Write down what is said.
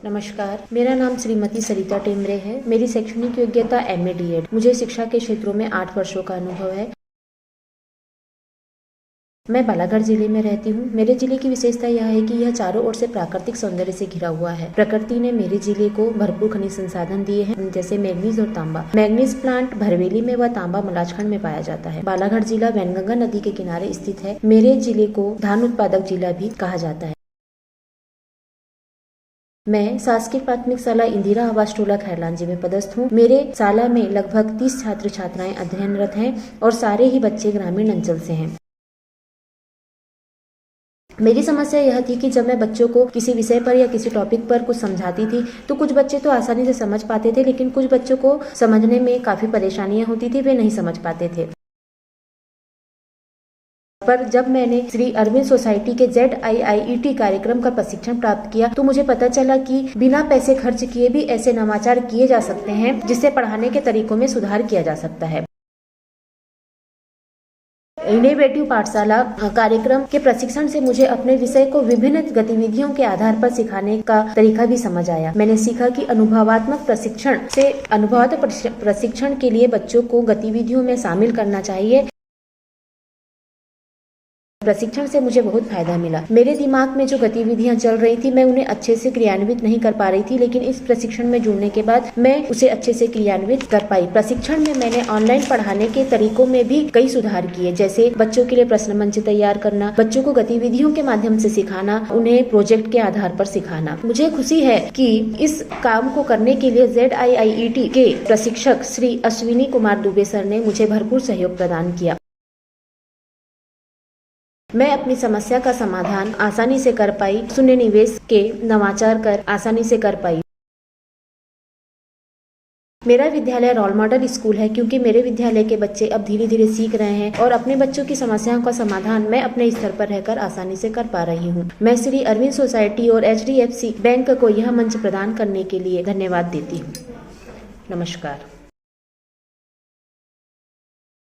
नमस्कार, मेरा नाम श्रीमती सरिता टेमरे है। मेरी शैक्षणिक योग्यता MA DED। मुझे शिक्षा के क्षेत्रों में 8 वर्षों का अनुभव है। मैं बालाघाट जिले में रहती हूँ। मेरे जिले की विशेषता यह है कि यह चारों ओर से प्राकृतिक सौंदर्य से घिरा हुआ है। प्रकृति ने मेरे जिले को भरपूर खनिज संसाधन दिए हैं, जैसे मैग्नीज और तांबा। मैग्नीज प्लांट भरवेली में व तांबा मलाजखंड में पाया जाता है। बालाघाट जिला वैनगंगा नदी के किनारे स्थित है। मेरे जिले को धान उत्पादक जिला भी कहा जाता है। मैं शासकीय प्राथमिक शाला इंदिरा आवास टोला खैरलांजी में पदस्थ हूँ। मेरे शाला में लगभग 30 छात्र छात्राएं अध्ययनरत हैं और सारे ही बच्चे ग्रामीण अंचल से हैं। मेरी समस्या यह थी कि जब मैं बच्चों को किसी विषय पर या किसी टॉपिक पर कुछ समझाती थी तो कुछ बच्चे तो आसानी से समझ पाते थे, लेकिन कुछ बच्चों को समझने में काफी परेशानियां होती थी, वे नहीं समझ पाते थे। पर जब मैंने श्री अरविंद सोसाइटी के ZIIET कार्यक्रम का प्रशिक्षण प्राप्त किया तो मुझे पता चला कि बिना पैसे खर्च किए भी ऐसे नवाचार किए जा सकते हैं जिससे पढ़ाने के तरीकों में सुधार किया जा सकता है। इनोवेटिव पाठशाला कार्यक्रम के प्रशिक्षण से मुझे अपने विषय को विभिन्न गतिविधियों के आधार पर सिखाने का तरीका भी समझ आया। मैंने सीखा कि अनुभवात्मक प्रशिक्षण के लिए बच्चों को गतिविधियों में शामिल करना चाहिए। प्रशिक्षण से मुझे बहुत फायदा मिला। मेरे दिमाग में जो गतिविधियां चल रही थी मैं उन्हें अच्छे से क्रियान्वित नहीं कर पा रही थी, लेकिन इस प्रशिक्षण में जुड़ने के बाद मैं उसे अच्छे से क्रियान्वित कर पाई। प्रशिक्षण में मैंने ऑनलाइन पढ़ाने के तरीकों में भी कई सुधार किए, जैसे बच्चों के लिए प्रश्न मंच तैयार करना, बच्चों को गतिविधियों के माध्यम से सिखाना, उन्हें प्रोजेक्ट के आधार पर सिखाना। मुझे खुशी है कि इस काम को करने के लिए ZIIET के प्रशिक्षक श्री अश्विनी कुमार दुबे सर ने मुझे भरपूर सहयोग प्रदान किया। मैं अपनी समस्या का समाधान आसानी से कर पाई, शून्य निवेश के नवाचार कर आसानी से कर पाई। मेरा विद्यालय रोल मॉडल स्कूल है, क्योंकि मेरे विद्यालय के बच्चे अब धीरे धीरे सीख रहे हैं और अपने बच्चों की समस्याओं का समाधान मैं अपने स्तर पर रहकर आसानी से कर पा रही हूँ। मैं श्री अरविंद सोसाइटी और HDFC बैंक को यह मंच प्रदान करने के लिए धन्यवाद देती हूँ। नमस्कार।